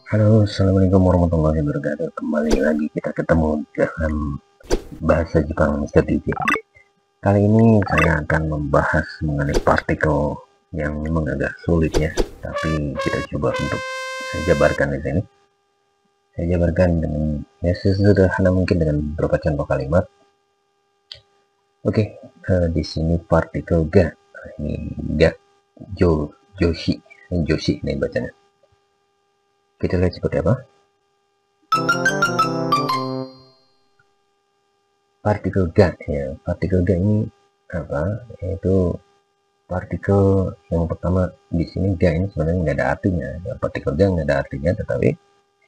Halo, assalamualaikum warahmatullahi wabarakatuh. Kembali lagi kita ketemu dalam bahasa Jepang Mr. DJ. Kali ini saya akan membahas mengenai partikel yang memang agak sulit ya, tapi kita coba untuk saya jabarkan di sini. Saya jabarkan dengan ya sesederhana mungkin dengan beberapa contoh kalimat. Oke, di sini partikel ga. Ini ga, joshi, joshi ini bacanya. Kita lihat seperti apa. Partikel ga ya, partikel ga ini apa? Yaitu partikel yang pertama di sini ga ini sebenarnya nggak ada artinya. Ya, partikel ga nggak ada artinya, tetapi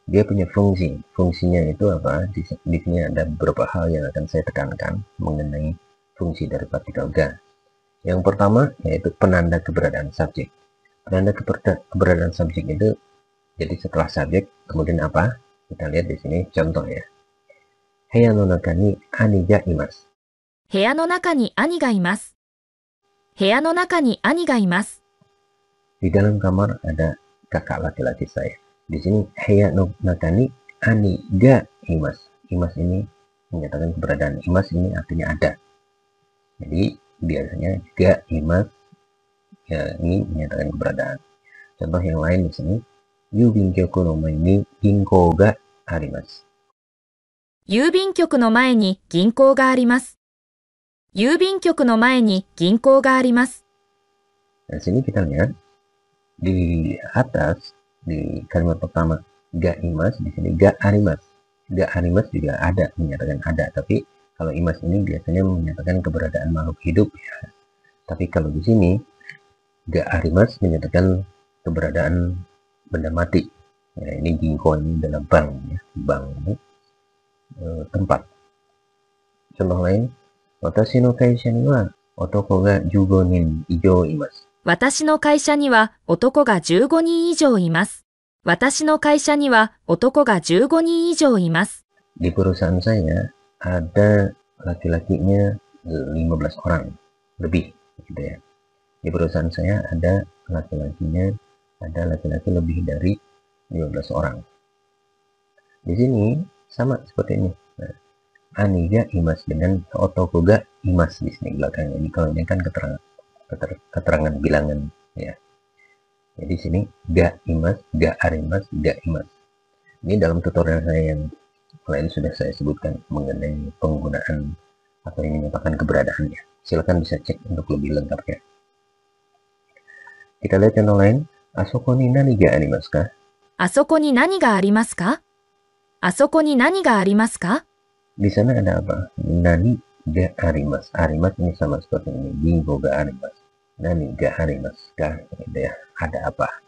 dia punya fungsi. Fungsinya itu apa? Di sini ada beberapa hal yang akan saya tekankan mengenai fungsi dari partikel ga. Yang pertama yaitu penanda keberadaan subjek. Penanda keberadaan subjek itu jadi setelah subjek kemudian apa? Kita lihat di sini contoh ya. Heya no naka ni ani ga imasu. 部屋の中に兄がいます。部屋の中に兄がいます。 Di dalam kamar ada kakak laki-laki saya. Di sini heya no naka ni ani ga imasu. Imas ini menyatakan keberadaan. Imas ini artinya ada. Jadi biasanya ga imas ya, ini menyatakan keberadaan. Contoh yang lain di sini, yubin kyoku no mae ni ginkou ga arimasu. 郵便局の前に銀行があります。郵便局の前に銀行があります。 Di sini kita lihat di atas di kalimat pertama ga imas, di sini ga arimas. Ga arimas juga ada, menyatakan ada, tapi kalau imas ini biasanya menyatakan keberadaan makhluk hidup ya. Tapi kalau di sini ga arimas menyatakan keberadaan benda mati. Ya, ini ginko ini adalah bank ya. Bank ini tempat. Contoh lain, watashi no kaisha ni wa otoko ga 15人以上います。私の会社には男が15人以上います。私の会社には男が15人以上います。 Di perusahaan saya ada laki-lakinya 15 orang lebih gitu ya. Di perusahaan saya ada laki-lakinya, ada laki-laki lebih dari 15 orang. Di sini sama seperti ini. Nah, ani ga imas dengan otoko ga imas di sini belakangnya. Ini kalau ini kan keterangan bilangan ya. Jadi sini ga imas, ga arimas, ga imas. Ini dalam tutorial saya yang lain sudah saya sebutkan mengenai penggunaan atau yang menyatakan keberadaannya. Silakan bisa cek untuk lebih lengkapnya. Kita lihat contoh lain. Asoko ni nani ga arimasu ka? あそこに何がありますか？あそこに何がありますか？ Di sana ada apa? Nani ga arimasu. Arimasu ini sama seperti ini. Gingo ga arimasu. Nani ga arimasu ka? Ada apa?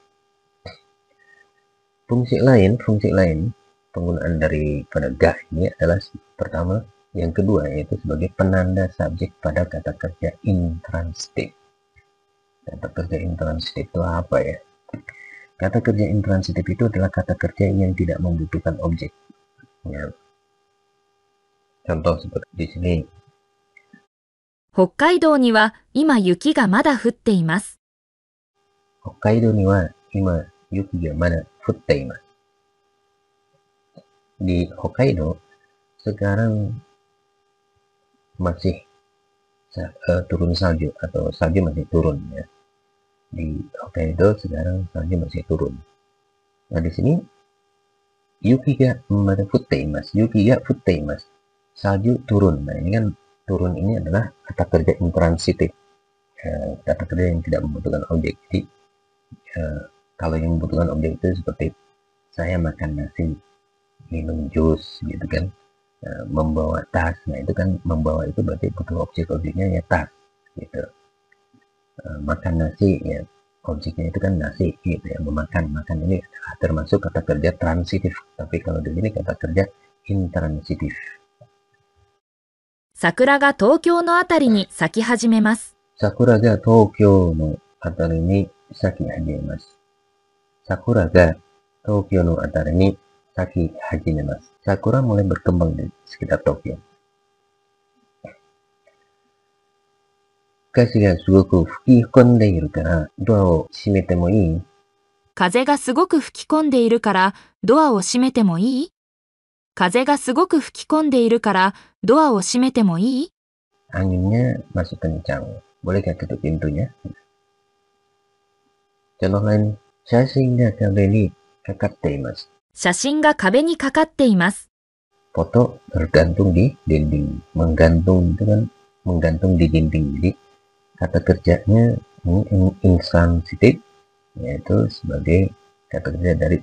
Fungsi lain penggunaan daripada ga ini adalah pertama, yang kedua yaitu sebagai penanda subjek pada kata kerja intransitif. Kata kerja intransitif itu apa ya? Kata kerja intransitif itu adalah kata kerja yang tidak membutuhkan objek. Ya. Contoh seperti di sini. 北海道には今雪がまだ降っています。 Hokkaido ni wa ima yuki ga mada futteimasu. Di Hokkaido sekarang masih turun salju atau salju masih turun ya. Di Hokkaido sekarang salju masih turun. Nah di sini yuki ga mada futteimasu. Yuki ga futteimasu. Salju turun. Nah ini kan turun ini adalah kata kerja intransitif. Kata kerja yang tidak membutuhkan objek. Jadi kalau yang membutuhkan objek itu seperti saya makan nasi, minum jus gitu kan, membawa tas. Nah itu kan membawa itu berarti butuh objeknya ya tas gitu. Makan nasi ya objeknya itu kan nasi gitu ya. Makan ini termasuk kata kerja transitif. Tapi kalau di sini kata kerja intransitif. 桜が東京のあたりに咲き始めます。 Sakura ga Tokyo no atari ni saki hajimemasu. Sakura ga Tokyo no atari ni saki hajimemasu. Sakura mulai berkembang di sekitar Tokyo. Kasi ga sugoku fuki hondeiru kara doa o shimete mo ii? 風がすごく吹き込んでいるからドアを閉めてもいい？風がすごく吹き込んでいるからドアを閉めてもいい？ Anginnya masuk kencang. Bolehkah tutup pintunya? Contoh lain, Shashinga kabeni kakateimasu. 写真が壁にかかっています。 Foto tergantung di dinding. Menggantung itu kan menggantung di dinding. Jadi kata kerjanya ini intransitif, yaitu sebagai kata kerja dari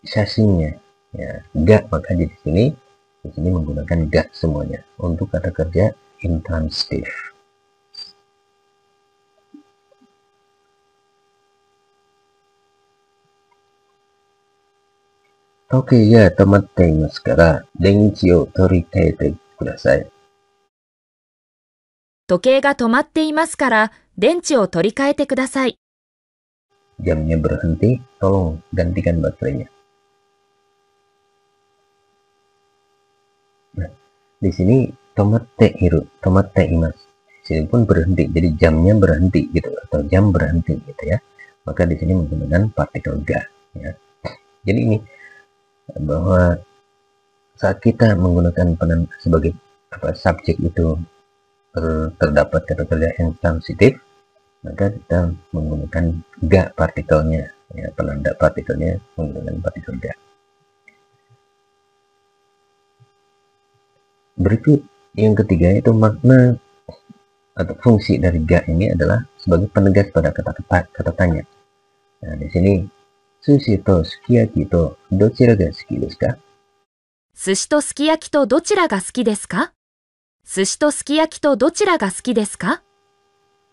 shashinnya. Ya, ga, maka di sini menggunakan ga semuanya untuk kata kerja intransitif. Oke, ya, tomatte imasu kara denchi o torikaete kudasai. 時計が止まっていますから電池を取り替えてください。 Jamnya berhenti, tolong gantikan baterainya. Nah, di sini tomatte imasu. Di sini pun berhenti, jadi jamnya berhenti gitu atau jam berhenti gitu ya. Maka di sini menggunakan partikel ga ya. Jadi ini bahwa saat kita menggunakan sebagai subjek itu terdapat kata kerja intransitif, maka kita menggunakan ga partikelnya ya, penanda partikelnya menggunakan partikel ga. Berikut yang ketiga itu makna atau fungsi dari ga ini adalah sebagai penegas pada kata tanya. Nah, di sini sushi to sukiyaki to dochira ga suki desu ka? 寿司とすき焼きとどちらが好きですか？寿司とすき焼きとどちらが好きですか？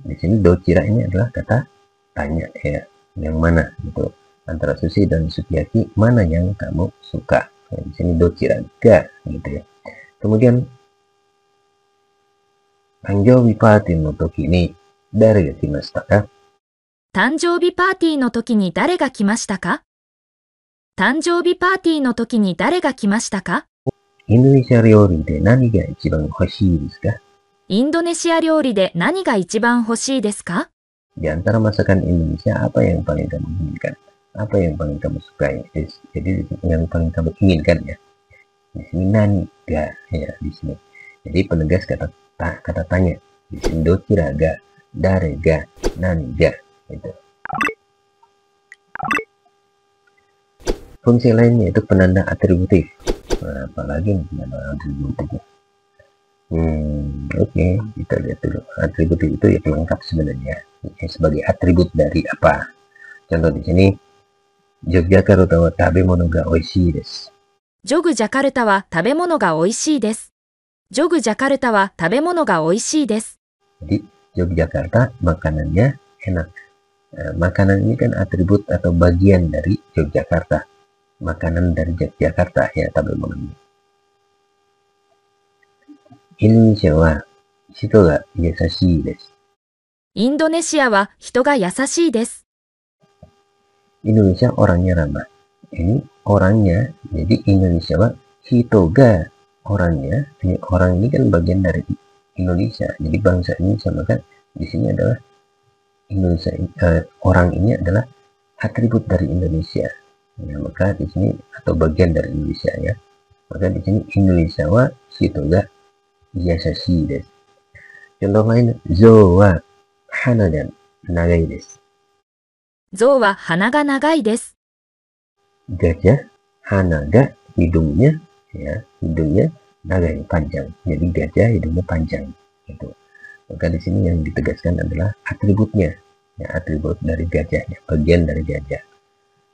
Di sini dochira ini adalah kata tanya ya, yang mana gitu. Antara sushi dan sukiyaki mana yang kamu suka? Nah, di sini dochira ga gitu ya. Kemudian Tanjoubi party no toki ni dare ga kimashita ka? 誕生日パーティーの時に誰が来ましたか？誕生日パーティーの時に誰が来ましたか？ Indonesia 料理で何が一番欲しいですか？インドネシア料理で何が一番欲しいですか？ Di antara masakan Indonesia apa yang paling kamu inginkan? Apa yang paling kamu sukai? Jadi yang paling kamu inginkan ya. Di sini nani ga ya di sini. Jadi penegas kata tanya. Di sini dochira ga, dare ga, nani ga gitu. Fungsi lainnya itu penanda atributif. Nah, apalagi penanda atributif. Oke, kita lihat dulu. Atributif itu ya pelengkap sebenarnya. Sebagai atribut dari apa? Contoh di sini, Yogyakarta wa tabemono ga oishii desu. ジョグジャカルタは食べ物が美味しいです。ジョグジャカルタは食べ物が美味しいです。 Jadi Yogyakarta makanannya enak. Makanan ini kan atribut atau bagian dari Yogyakarta. Makanan dari Yogyakarta ya tabemono ini. Indonesia wa hito ga yasashii desu. インドネシアは人が優しいです。 Indonesia orangnya ramah. Ini orangnya, jadi Indonesia wa hito ga orangnya. Ini orang ini kan bagian dari Indonesia. Jadi bangsa ini sama kan di sini adalah Indonesia. Orang ini adalah atribut dari Indonesia. Ya, maka di sini atau bagian dari Indonesia ya. Maka di sini Indonesia wa hito ga yasashii desu. Contoh lain, zou wa hana ga nagai desu. 象は鼻が長いです。 Gajah, hana ga hidungnya ya, hidungnya nagai panjang. Jadi gajah hidungnya panjang gitu. Maka di sini yang ditegaskan adalah atributnya. Ya, atribut dari gajahnya, bagian dari gajah.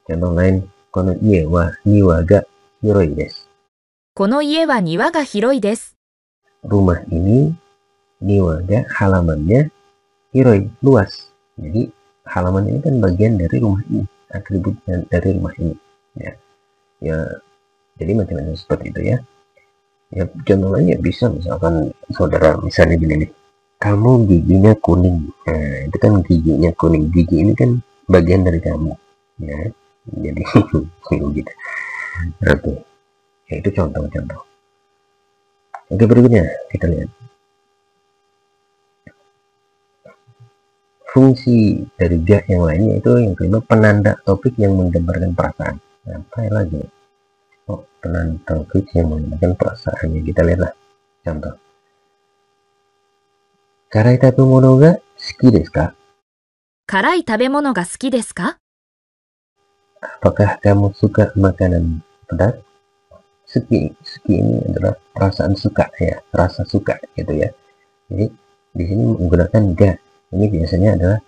Contoh lain, kono ie wa niwa ga hiroi desu. この家は庭が広いです。 Rumah ini niwa ga halamannya hiroi luas. Jadi halaman ini kan bagian dari rumah ini, atribut dari rumah ini. Ya, jadi macam-macam seperti itu ya. Ya, contoh lainnya bisa misalkan saudara misalnya gini nih, kamu giginya kuning. Nah, itu kan giginya kuning. Gigi ini kan bagian dari kamu. Ya, jadi gitu. Oke, ya, itu contoh-contoh. Oke, berikutnya kita lihat. fungsi dari ga yang lainnya itu yang kelima, penanda topik yang menggambarkan perasaan. Apa lagi? Oh, penanda topik yang menggambarkan perasaan. Kita lihatlah contoh. Karai tabemono ga suki desu ka? 辛い食べ物が好きですか？ Apakah kamu suka makanan pedas? Suki ini adalah perasaan suka ya, rasa suka gitu ya. Jadi di sini menggunakan ga. Ini biasanya adalah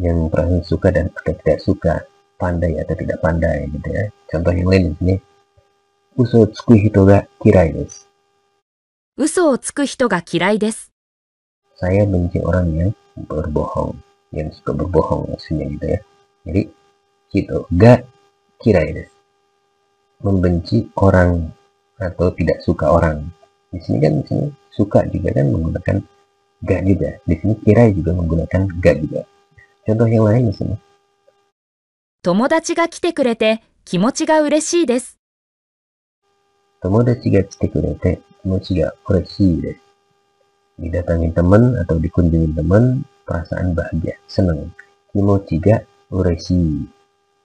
yang perasaan suka dan tidak suka, pandai atau tidak pandai gitu ya. Contoh yang lain di sini, uso o tsuku hito ga kirai desu. 嘘をつく人が嫌いです。 Saya benci orang yang berbohong, yang suka berbohong maksudnya gitu ya. Jadi hito ga kirai desu, membenci orang atau tidak suka orang. Di sini kan di sini suka juga kan menggunakan ga juga. Di sini kirai juga menggunakan ga juga. Contoh yang lain di sini. 友達が来てくれて気持ちが嬉しいです。 Tomodachi ga kite kurete kimochi ga ureshii desu. Didatangi teman atau dikunjungi teman, perasaan bahagia, senang. Kimochi ga ureshii.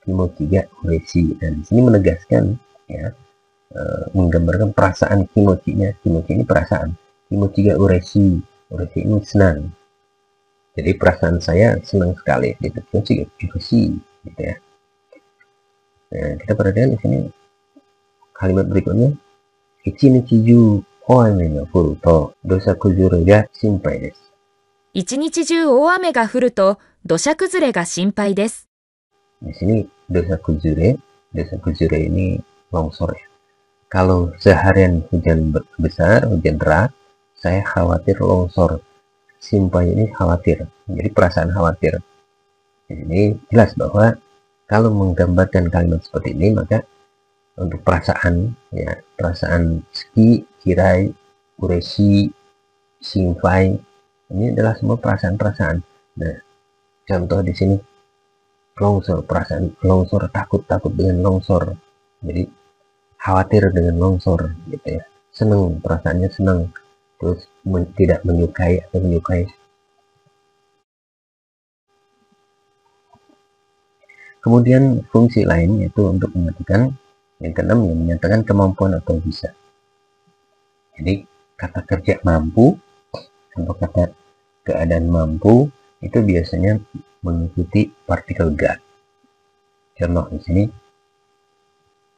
Kimochi ga ureshii. Dan di sini menegaskan ya, menggambarkan perasaan kimochi-nya. Kimochi ini perasaan. Kimochi ga ureshii. Ureshii ini senang. Jadi perasaan saya senang sekali gitu. Kimochi ga ureshii gitu ya. Nah, kita perhatikan di sini kalimat berikutnya. Ichinichi juu oame ga furu to dosha kuzure ga shinpai desu. 一日中大雨が降ると土砂崩れが心配です。 Di sini dosha kuzure ini longsor ya. Kalau seharian hujan besar, hujan deras, saya khawatir longsor. Shinpai ini khawatir. Jadi perasaan khawatir. Ini jelas bahwa kalau menggambarkan kalimat seperti ini, maka untuk perasaan ya, perasaan suki, kirai, ureshi, shinpai, ini adalah semua perasaan-perasaan. Nah, contoh di sini longsor, perasaan longsor, takut dengan longsor. Jadi khawatir dengan longsor gitu ya. Senang, perasaannya senang. Terus tidak menyukai atau menyukai. Kemudian fungsi lain yaitu untuk menyatakan yang keenam, yang menyatakan kemampuan atau bisa. Jadi kata kerja mampu atau kata keadaan mampu itu biasanya mengikuti partikel ga. Contoh di sini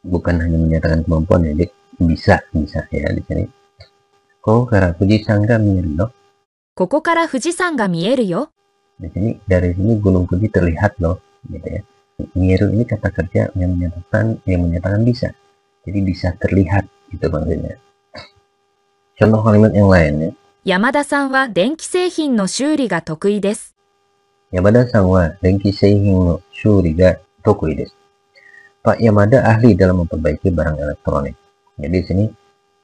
bukan hanya menyatakan kemampuan, jadi bisa ya di sini. Koko kara Fujisan ga mieru yo. ここから富士山が見えるよ。 Di sini dari sini Gunung Fuji terlihat loh, gitu ya. Mieru ini kata kerja yang menyatakan bisa. Jadi bisa terlihat itu maksudnya. Contoh kalimat yang lain ya. 山田さんは電気製品の修理が得意です。 Yamada-san wa denki seihin no shuri ga tokui desu. Pak Yamada ahli dalam memperbaiki barang elektronik. Jadi di sini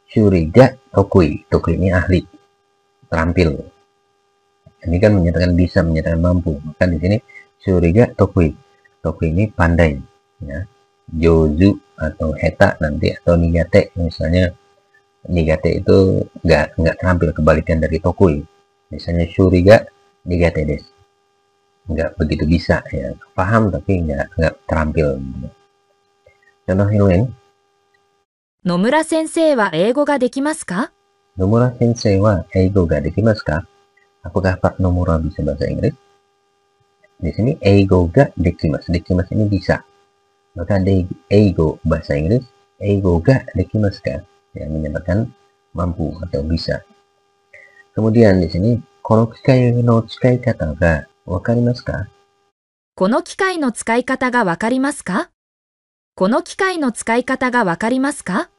shuri ga tokui. Tokui ini ahli, terampil. Ini kan menyatakan bisa, menyatakan mampu. Maka di sini shuri ga tokui. Tokui ini pandai ya. Jozu atau heta nanti, atau nigate misalnya. Nigate itu nggak terampil, kebalikan dari tokui. Misalnya shuri ga nigate desu, nggak begitu bisa ya, paham tapi nggak terampil. Contoh yang lain. 野村先生は英語ができますか？ Nomura sensei wa eigo ga dekimasu ka? Apakah Pak Nomura bisa bahasa Inggris? Di sini eigo ga dekimasu. Dekimasu ini bisa. Maka eigo bahasa Inggris, eigo ga dekimasu ka? Yang menyatakan mampu atau bisa. Kemudian di sini kono kikai no tsukai kata ga wakarimasu ka? この機械の使い方がわかりますか？この機械の使い方がわかりますか？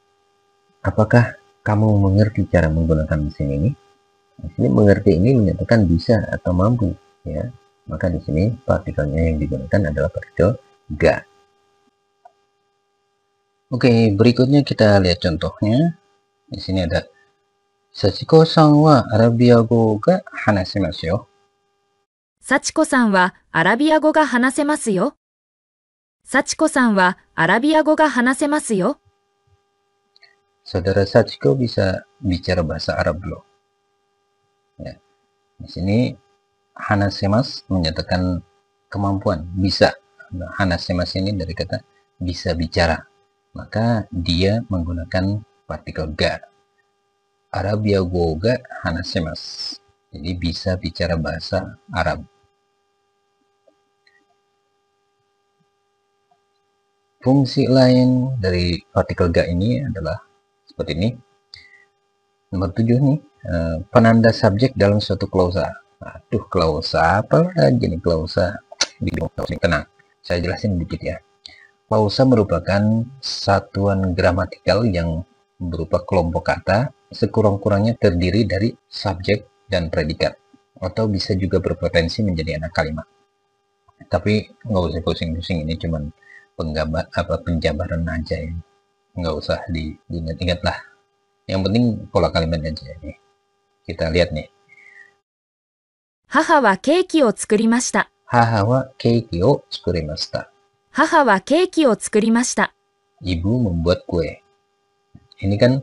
Apakah kamu mengerti cara menggunakan mesin ini? Di sini mengerti ini menyatakan bisa atau mampu ya. Maka di sini partikelnya yang digunakan adalah partikel ga. Oke, berikutnya kita lihat contohnya. Di sini ada Sachiko-san wa Arabiago ga hanashimasu yo. 幸子さんはアラビア語が話せますよ。幸子さんはアラビア語が話せますよ。 Saudara Sachiko bisa bicara bahasa Arab loh. Ya. Di sini hanasemas menyatakan kemampuan, bisa. Nah, hanasemas ini dari kata bisa bicara. Maka dia menggunakan partikel ga. Arabia go ga hanasemas. Jadi bisa bicara bahasa Arab. Fungsi lain dari partikel ga ini adalah seperti ini. Nomor 7 nih, penanda subjek dalam suatu klausa. Aduh, klausa apa lagi nih klausa? Tenang, saya jelasin dikit ya. Klausa merupakan satuan gramatikal yang berupa kelompok kata sekurang-kurangnya terdiri dari subjek dan predikat, atau bisa juga berpotensi menjadi anak kalimat. Tapi nggak usah pusing-pusing, ini cuman penjabaran aja ya. Nggak usah diingat-ingat lah. Yang penting pola kalimat aja ini. Kita lihat nih. 母はケーキを作りました。 Haha wa keiki o tsukurimashita. 母はケーキを作りました。 Ibu membuat kue. Ini kan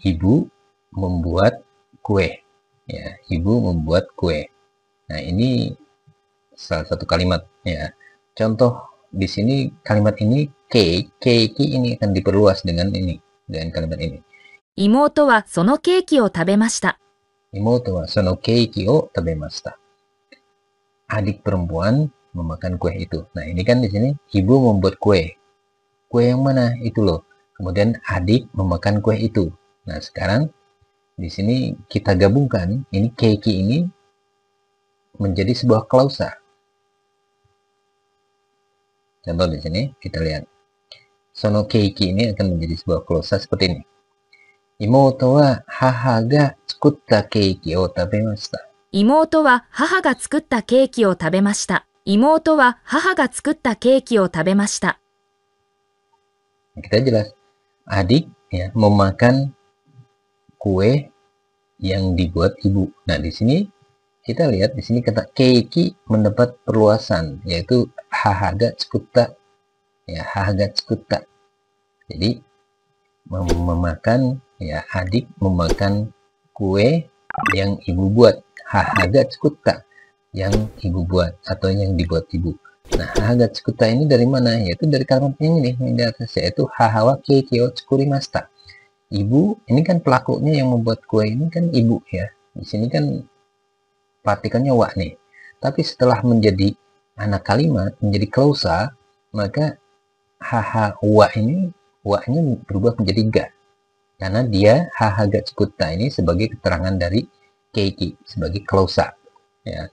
ibu membuat kue. Ya, ibu membuat kue. Nah, ini salah satu kalimat ya. Contoh di sini kalimat ini keiki ini akan diperluas dengan kalimat ini. 妹はそのケーキを食べました。 Imoto wa sono keiki o tabemashita. Adik perempuan memakan kue itu. Nah, ini kan di sini ibu membuat kue. Kue yang mana itu loh. Kemudian adik memakan kue itu. Nah, sekarang di sini kita gabungkan ini keiki ini menjadi sebuah klausa. Contoh di sini kita lihat. Sono keiki ini akan menjadi sebuah klausa seperti ini. Imoto wa haha ga tsukutta keiki o tabemashita. 妹は母が作ったケーキを食べました。妹は母が作ったケーキを食べました。 Kita jelas. Adik ya memakan kue yang dibuat ibu. Nah, di sini kita lihat di sini kata keiki mendapat perluasan yaitu haha ga tsukutta. Ya, haha ga tsukutta. Jadi memakan ya adik memakan kue yang ibu buat. Haha ga tsukutta yang ibu buat atau yang dibuat ibu. Nah, haha ga tsukutta ini dari mana? Yaitu dari kalimat ini di atas, yaitu haha wa keiki o tsukurimashita. Ibu ini kan pelakunya yang membuat kue ini kan ibu ya. Di sini kan partikelnya wa nih. Tapi setelah menjadi anak kalimat, menjadi klausa, maka haha wa-nya berubah menjadi ga. Karena dia haha ga tsukutta ini sebagai keterangan dari keiki sebagai klausa ya.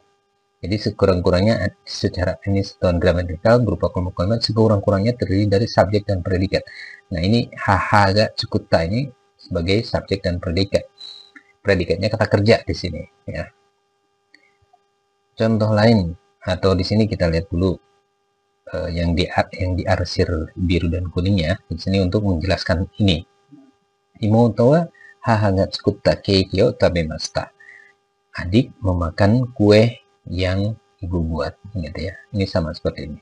Jadi sekurang-kurangnya secara ini satuan gramatikal berupa kelompok kalimat sekurang-kurangnya terdiri dari subjek dan predikat. Nah, ini haha ga tsukutta ini sebagai subjek dan predikat. Predikatnya kata kerja di sini ya. Contoh lain atau di sini kita lihat dulu yang diarsir biru dan kuningnya di sini untuk menjelaskan ini. Imoto wa haha ga tsukutta keiki o tabemashita. Adik memakan kue yang ibu buat, gitu ya. Ini sama seperti ini.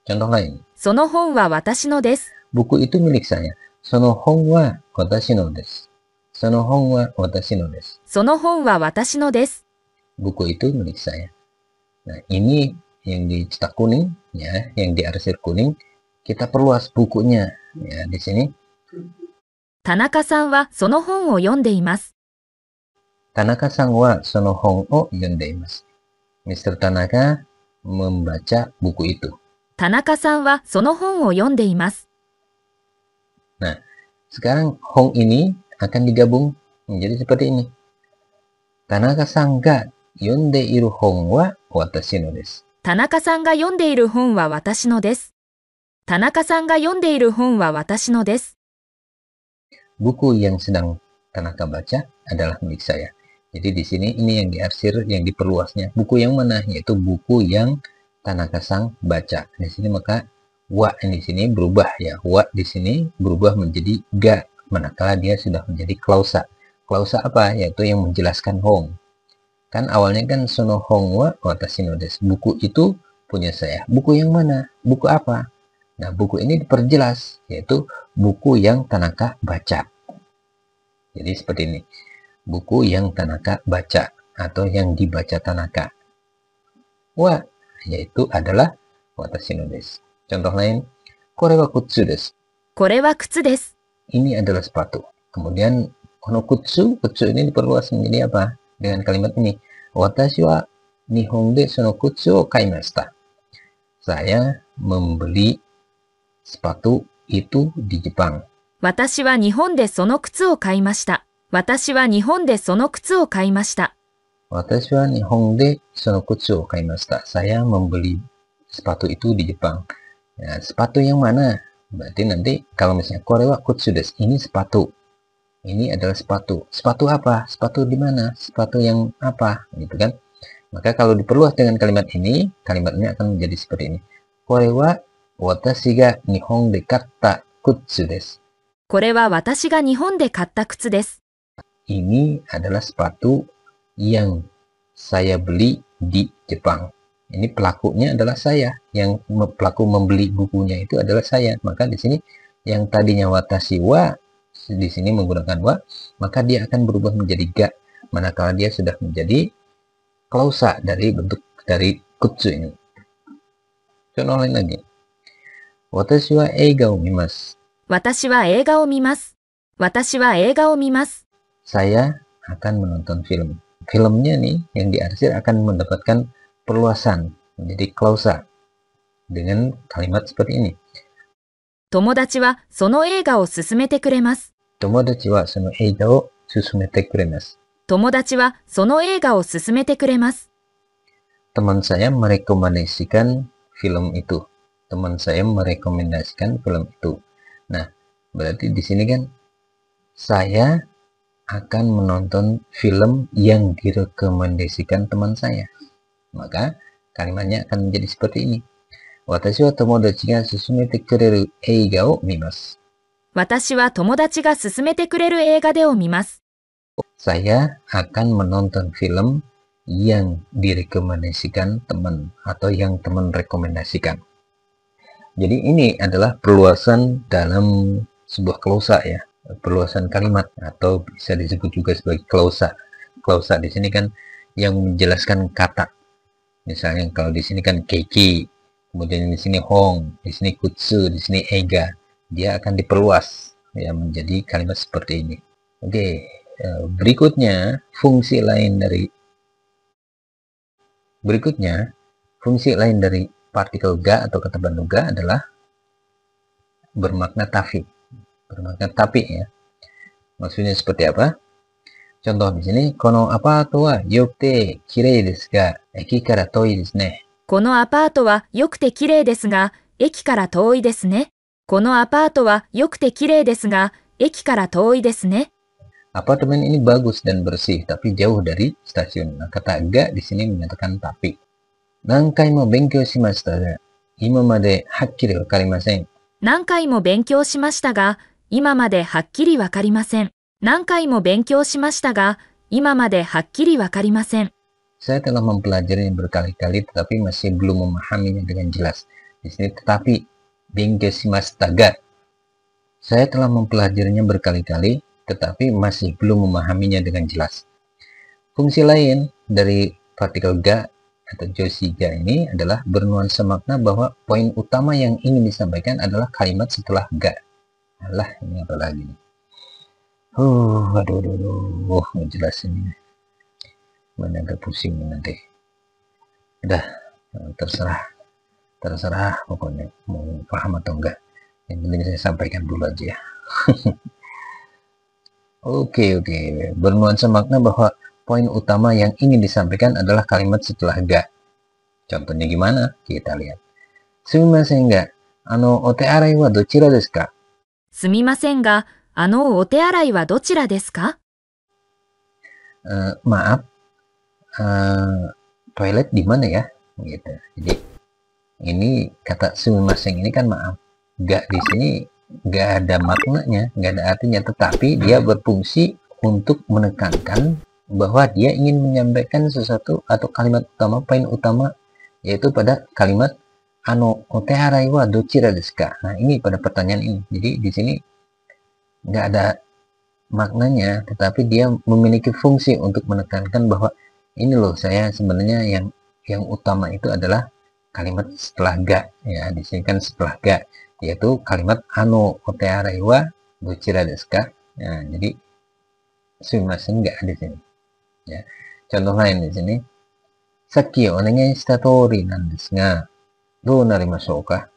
Contoh lain. その本は私のです。 Buku itu milik saya. Sono hon wa watashi no desu. Sono hon wa watashi no desu. その本は私のです。 Buku itu milik saya. Nah, ini yang dicetak kuning, ya, yang diarsir kuning, kita perluas bukunya. Ya, di sini. 田中さんはその本を読んでいます。 Tanaka-san wa sono hon o yondeimasu. Mr. Tanaka membaca buku itu. 田中さんはその本を読んでいます。 Nah, sekarang hong ini akan digabung menjadi seperti ini. Tanaka-san ga yondeiru hon wa watashi no desu. 田中さんが読んでいる本は私のです。田中さんが読んでいる本は私のです。 Buku yang sedang Tanaka baca adalah milik saya. Jadi di sini ini yang diarsir, yang diperluasnya. Buku yang mana? Yaitu buku yang Tanaka-san baca. Di sini maka wa di sini berubah ya. Wa di sini berubah menjadi ga manakala dia sudah menjadi klausa. Klausa apa? Yaitu yang menjelaskan hong. Kan awalnya kan sono hong wa watashi no desu. Buku itu punya saya. Buku yang mana? Buku apa? Nah, buku ini diperjelas yaitu buku yang Tanaka baca. Jadi seperti ini. Buku yang Tanaka baca. atau yang dibaca Tanaka. Wa yaitu adalah watashi no desu. Contoh lain, kore wa kutsu desu. これは靴です。 Ini adalah sepatu. Kemudian kono kutsu ini diperluas menjadi apa? Dengan kalimat ini. Watashi wa nihon de sono kutsu o kaimashita. Saya membeli sepatu itu di Jepang. 私は日本でその靴を買いました。私は日本でその靴を買いました。 Watashi wa nihon de sono kutsu o kaimashita. Saya membeli sepatu itu di Jepang. Ya, sepatu yang mana? Berarti nanti kalau misalnya kore wa kutsu desu, ini sepatu. Ini adalah sepatu. Sepatu apa? Sepatu di mana? Sepatu yang apa? Gitu kan? Maka kalau diperluas dengan kalimat ini, kalimatnya akan menjadi seperti ini. Kore wa watashi ga nihon de katta kutsu desu. これは私が日本で買った靴です。 Ini adalah sepatu yang saya beli di Jepang. Ini pelakunya adalah saya. Yang pelaku membeli bukunya itu adalah saya. Maka di sini yang tadinya watashi wa, di sini menggunakan wa, maka dia akan berubah menjadi ga. Manakala dia sudah menjadi klausa dari bentuk dari kutsu ini. Contoh lain lagi. Watashi wa eiga o mimasu. 私は映画を見ます。私は映画を見ます。 Saya akan menonton film. Filmnya nih yang diarsir akan mendapatkan perluasan menjadi klausa dengan kalimat seperti ini. 友達はその映画を勧めてくれます。 Tomodachi wa sono eiga o susumete kuremasu. 友達はその映画を勧めてくれます。 Teman saya merekomendasikan film itu. Teman saya merekomendasikan film itu. Nah, berarti di sini kan saya akan menonton film yang direkomendasikan teman saya. Maka kalimatnya akan menjadi seperti ini. Watashi wa tomodachi ga susumete kureru eiga o mimasu. 私は友達が勧めてくれる映画でを見ます。 Saya akan menonton film yang direkomendasikan teman atau yang teman rekomendasikan. Jadi ini adalah perluasan dalam sebuah klausa ya, perluasan kalimat atau bisa disebut juga sebagai klausa. Klausa di sini kan yang menjelaskan kata. Misalnya kalau di sini kan keiki, kemudian di sini hong, di sini kutsu, di sini eiga, dia akan diperluas ya menjadi kalimat seperti ini. Oke, berikutnya fungsi lain dari partikel ga atau kata bantu ga adalah bermakna tapi. Bermakna tapi ya. Maksudnya seperti apa? Contoh di sini, kono apato wa yokute kirei desu ga eki kara toi desu ne. このアパートは良くて綺麗ですが、駅から遠いですね。このアパートは良くて綺麗ですが、駅から遠いですね。 Apartemen ini bagus dan bersih, tapi jauh dari stasiun. Nah, kata ga di sini menyatakan tapi. 何回も勉強しましたが、今まではっきりわかりません。何回も勉強しましたが、今まではっきりわかりません。何回も勉強しましたが、今まではっきりわかりません。 Saya telah mempelajarinya berkali-kali tetapi masih belum memahaminya dengan jelas. Di sini tetapi bengkyo shimashita ga. Saya telah mempelajarinya berkali-kali tetapi masih belum memahaminya dengan jelas. Fungsi lain dari partikel ga atau joshi ga ini adalah bernuansa makna bahwa poin utama yang ingin disampaikan adalah kalimat setelah ga. Alah, ini apa lagi nih? Aduh, ngejelasin ini. Mana agak pusing nanti. Udah, terserah pokoknya mau paham atau enggak. Yang penting saya sampaikan dulu aja ya. Oke. Bernuansa makna bahwa poin utama yang ingin disampaikan adalah kalimat setelah ga. Contohnya gimana? Kita lihat. Sumimasen ga, o te arai wa dochira desu ka? すみませんが、お手洗いはどちらですか？ Maaf, toilet di mana ya? Gitu. Jadi ini kata sumimasen ini kan maaf. Ga di sini nggak ada maknanya, nggak ada artinya, tetapi dia berfungsi untuk menekankan bahwa dia ingin menyampaikan sesuatu atau kalimat utama, poin utama, yaitu pada kalimat o te arai wa dochira desu ka? Nah, ini pada pertanyaan ini. Jadi di sini nggak ada maknanya, tetapi dia memiliki fungsi untuk menekankan bahwa ini loh, saya sebenarnya yang utama itu adalah kalimat setelah ga, ya. Di sini kan setelah ga, yaitu kalimat otearai wa dochira desu ka. Nah, jadi sumimasen ga di sini, ya. Contoh lain di sini, sakki onegai shita tori nan desu ga, dou narimashou ka?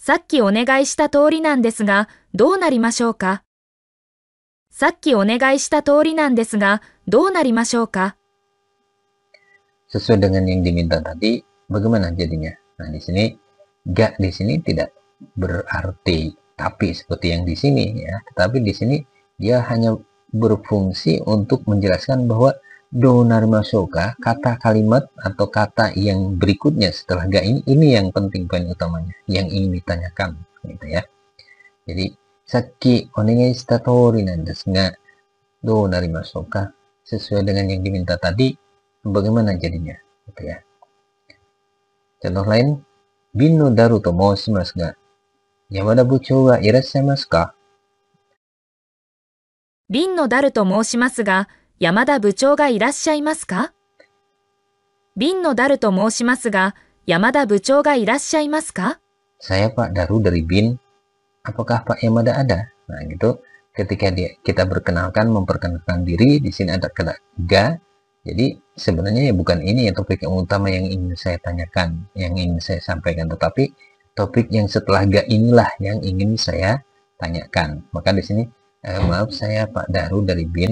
さっきお願いした通りなんですが、どうなりましょうか。さっきお願いした通りなんですが、どうなりましょうか。 Sesuai dengan yang diminta tadi, bagaimana jadinya? Nah, di sini ga di sini tidak berarti tapi seperti yang di sini, ya. Tetapi di sini dia hanya berfungsi untuk menjelaskan bahwa do narimashouka, kata kalimat atau kata yang berikutnya setelah ga ini yang penting, poin utamanya, yang ingin ditanyakan, gitu ya. Jadi sakki onegai shita tori nan desu ga, do narimashouka, sesuai dengan yang diminta tadi, bagaimana jadinya, gitu ya. Contoh lain, bin no daru to moushimasu ga, Yamada buchou ga irasshaimasu ka? 林野ダルと申しますが、山田部長がいらっしゃいますか。林野ダルと申しますが、山田部長がいらっしゃいますか。 Saya Pak Daru dari BIN, apakah Pak Yamada ada? Nah, gitu. Ketika kita memperkenalkan diri, di sini ada kata ga. Jadi sebenarnya ya bukan ini ya topik yang utama yang ingin saya tanyakan, yang ingin saya sampaikan, tetapi topik yang setelah ga inilah yang ingin saya tanyakan. Maka di sini maaf, saya Pak Daru dari BIN,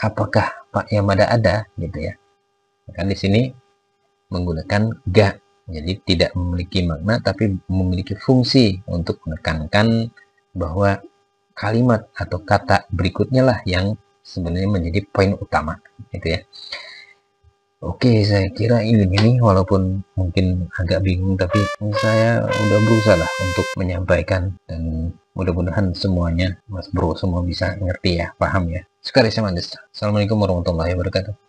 apakah Pak Yamada ada, gitu ya. Maka di sini menggunakan ga, jadi tidak memiliki makna tapi memiliki fungsi untuk menekankan bahwa kalimat atau kata berikutnya lah yang sebenarnya menjadi poin utama, gitu ya. Oke, saya kira ini walaupun mungkin agak bingung, tapi saya udah berusaha lah untuk menyampaikan, dan mudah-mudahan semuanya, Mas Bro, semua bisa ngerti ya, paham ya. Sekali sama. Assalamualaikum warahmatullahi wabarakatuh.